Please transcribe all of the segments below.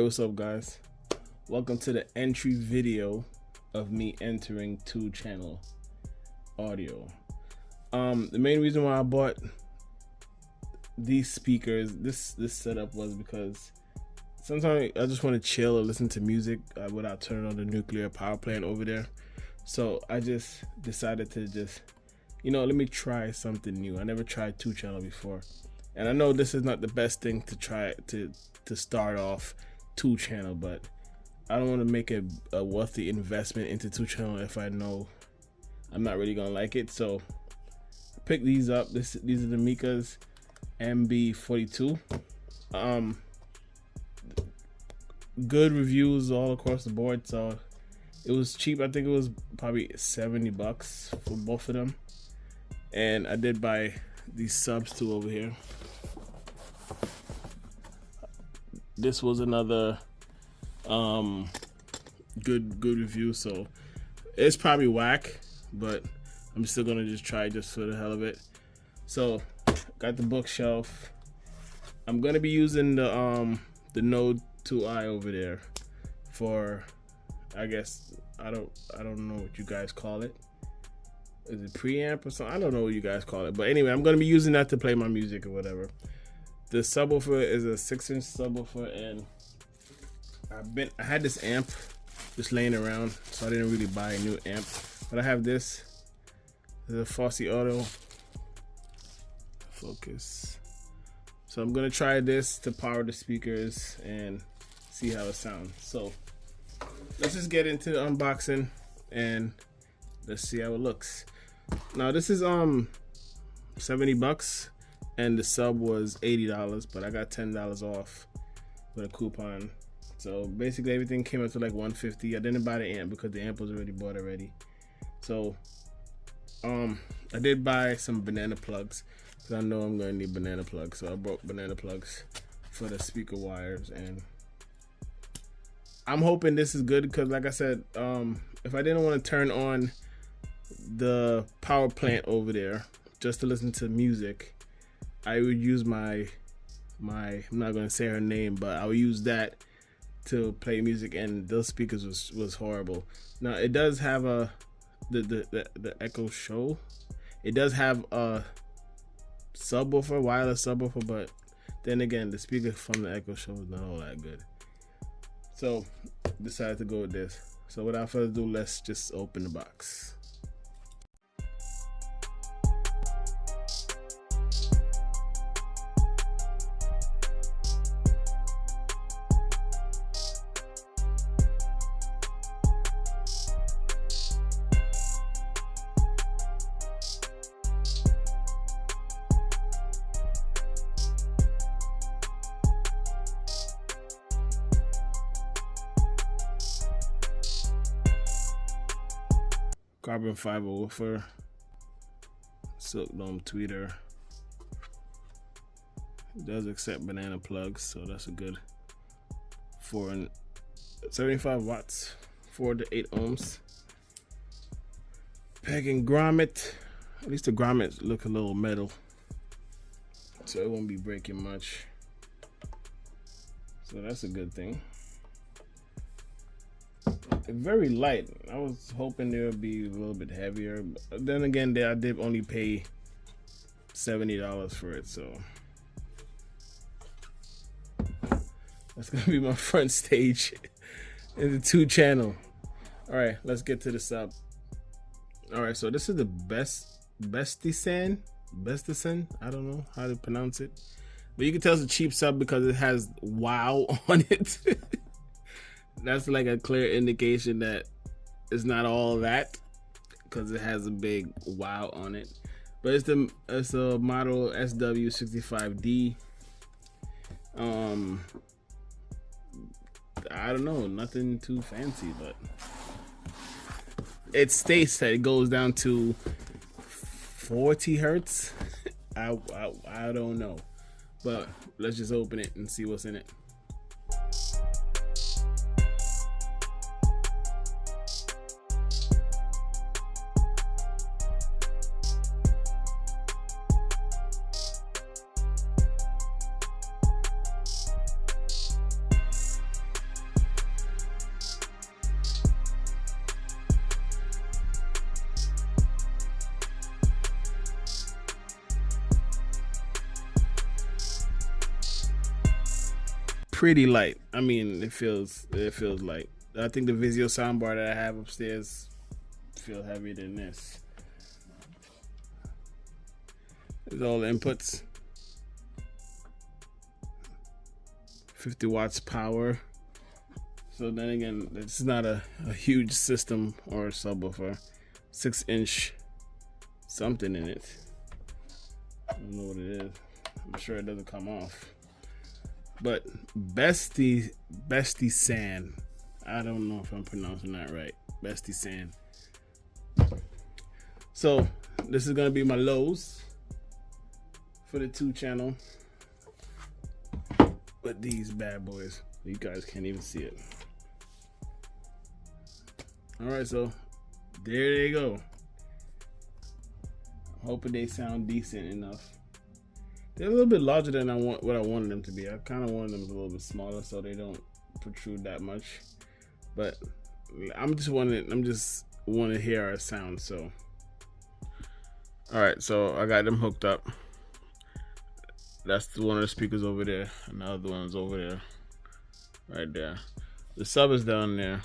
Hey, what's up, guys? Welcome to the entry video of me entering 2-channel audio. The main reason why I bought these speakers, this setup, was because sometimes I just want to chill or listen to music without turning on the nuclear power plant over there. So I just decided to let me try something new. I never tried 2-channel before, and I know this is not the best thing to try to start off 2-channel, but I don't want to make a wealthy investment into 2-channel if I know I'm not really gonna like it. So I picked these up. These are the Micca's MB42. Good reviews all across the board, so it was cheap. I think it was probably $70 for both of them, and I did buy these subs too over here. This was another good review, so it's probably whack, but I'm still gonna just try just for the hell of it. So got the bookshelf. I'm gonna be using the Node 2i over there for, I guess, I don't know what you guys call it. Is it preamp or something? I don't know what you guys call it, but anyway, I'm gonna be using that to play my music or whatever. The subwoofer is a 6-inch subwoofer, and I had this amp just laying around, so I didn't really buy a new amp. But I have this. This is a Fosse Auto. Focus. So I'm gonna try this to power the speakers and see how it sounds. So let's just get into the unboxing and let's see how it looks. Now this is $70, and the sub was $80, but I got $10 off with a coupon. So basically everything came up to like $150. I didn't buy the amp because the amp was already bought already. So I did buy some banana plugs because I know I'm gonna need banana plugs. So I bought banana plugs for the speaker wires, and I'm hoping this is good because, like I said, if I didn't want to turn on the power plant over there just to listen to music, I would use my I'm not gonna say her name, but I would use that to play music, and those speakers was horrible. Now it does have the Echo Show. It does have a subwoofer, wireless subwoofer, but then again, the speaker from the Echo Show is not all that good. So decided to go with this. So without further ado, let's just open the box. Carbon fiber woofer, silk dome tweeter. It does accept banana plugs, so that's a good. 75 watts, 4 to 8 ohms. Pegging grommet. At least the grommets look a little metal, so it won't be breaking much. So that's a good thing. Very light. I was hoping they would be a little bit heavier, but then again, I did only pay $70 for it, so that's gonna be my front stage in the 2-channel. All right, let's get to the sub. All right, so this is the Bestison. I don't know how to pronounce it, but you can tell it's a cheap sub because it has "wow" on it. That's like a clear indication that it's not all that, because it has a big "wow" on it. But it's a model SW65D. I don't know, nothing too fancy, but it states that it goes down to 40 hertz. I don't know, but let's just open it and see what's in it. pretty light. I mean, it feels light. I think the Vizio soundbar that I have upstairs feel heavier than this. There's all the inputs. 50 watts power. So then again, it's not a huge system or a subwoofer. 6-inch something in it. I don't know what it is. I'm sure it doesn't come off. But Bestie San. I don't know if I'm pronouncing that right. Bestie San. So this is gonna be my lows for the 2-channel. But these bad boys, you guys can't even see it. Alright, so there they go. Hoping they sound decent enough. They're a little bit larger than what I wanted them to be. I kind of wanted them a little bit smaller so they don't protrude that much. But I'm just want to hear our sound. So, all right, so I got them hooked up. That's one of the speakers over there, and the other one's over there, right there. The sub is down there,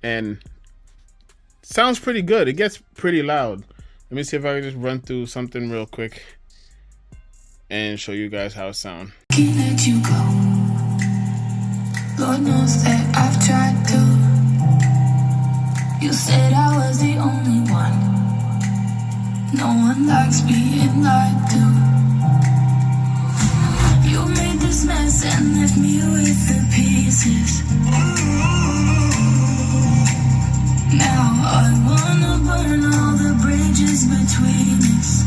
and sounds pretty good. It gets pretty loud. Let me see if I can just run through something real quick and show you guys how it sounds. Can't let you go. Lord knows that I've tried to. You said I was the only one. No one likes being lied to. You made this mess and left me with the pieces. Now I wanna burn all the bridges between us.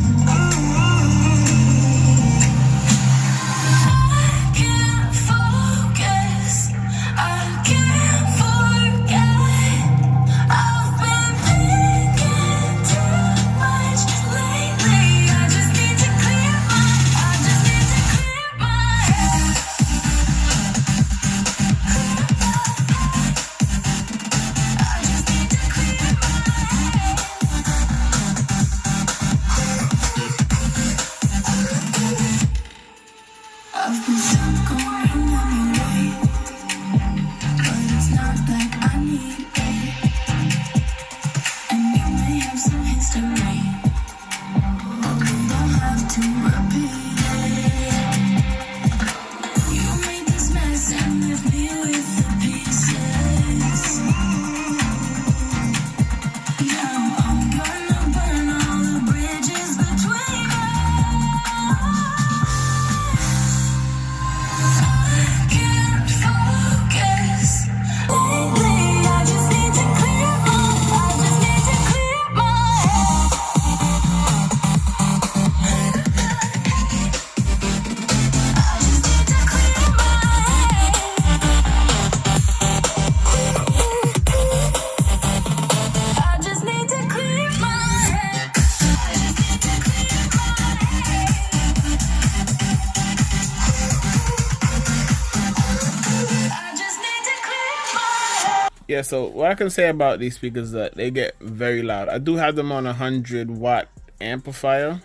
Yeah, so what I can say about these speakers is that they get very loud. I do have them on a 100-watt amplifier,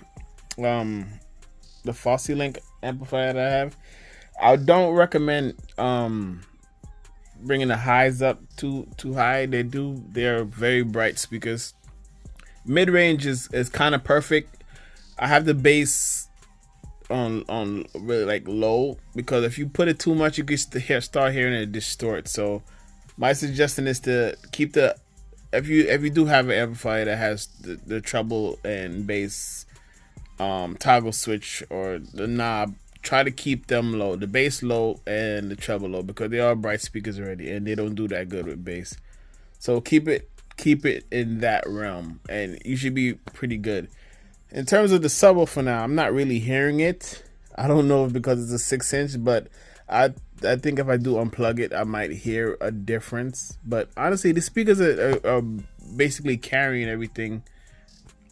the Fossey Link amplifier that I have. I don't recommend bringing the highs up too high. They're very bright speakers. Mid range is kind of perfect. I have the bass on really like low, because if you put it too much, you can start hearing it distort. So my suggestion is to keep the, if you do have an amplifier that has the treble and bass toggle switch or the knob, try to keep them low, the bass low and the treble low, because they are bright speakers already and they don't do that good with bass. So keep it in that realm and you should be pretty good. In terms of the subwoofer now, I'm not really hearing it. I don't know if because it's a 6-inch, but I think if I do unplug it, I might hear a difference. But honestly, the speakers are basically carrying everything.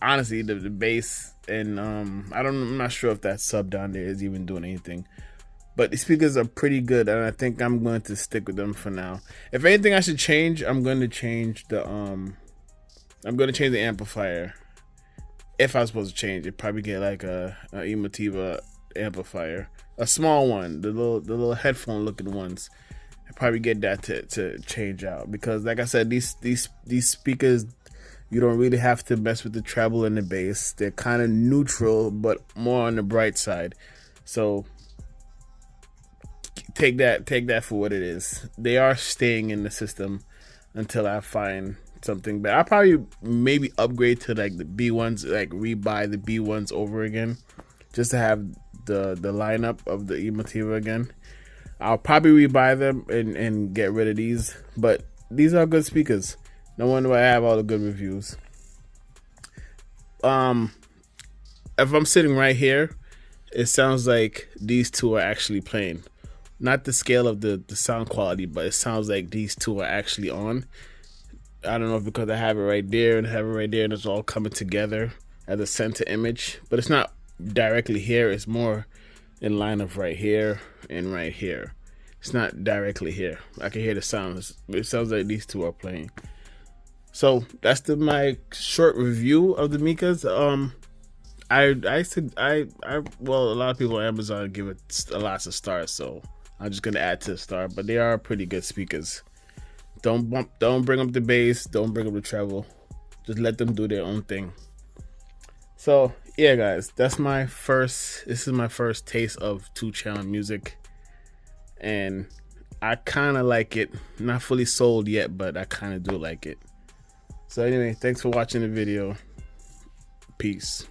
Honestly, the bass and I'm not sure if that sub down there is even doing anything. But the speakers are pretty good, and I think I'm going to stick with them for now. If anything I should change, I'm going to change the amplifier. If I was supposed to change it, probably get like a Emotiva amplifier, a small one, the little headphone looking ones. I probably get that to change out, because like I said, these speakers, you don't really have to mess with the treble and the bass. They're kind of neutral, but more on the bright side. So take that for what it is. They are staying in the system until I find something better. I'll probably maybe upgrade to like the B1s, like rebuy the B1s over again, just to have the lineup of the E Material again. I'll probably rebuy them and get rid of these, but these are good speakers. No wonder I have all the good reviews. If I'm sitting right here, it sounds like these two are actually playing. Not the scale of the sound quality, but it sounds like these two are actually on. I don't know if because I have it right there and have it right there and it's all coming together as a center image, but it's not directly here. It's more in line of right here and right here. It's not directly here. I can hear the sounds. It sounds like these two are playing. So that's my short review of the Miccas. Well, a lot of people on Amazon give it a lots of stars, so I'm just gonna add to the star. But they are pretty good speakers. Don't bring up the bass. Don't bring up the treble. Just let them do their own thing. So yeah, guys, this is my first taste of 2-channel music, and I kind of like it. Not fully sold yet, but I kind of do like it. So anyway, thanks for watching the video. Peace.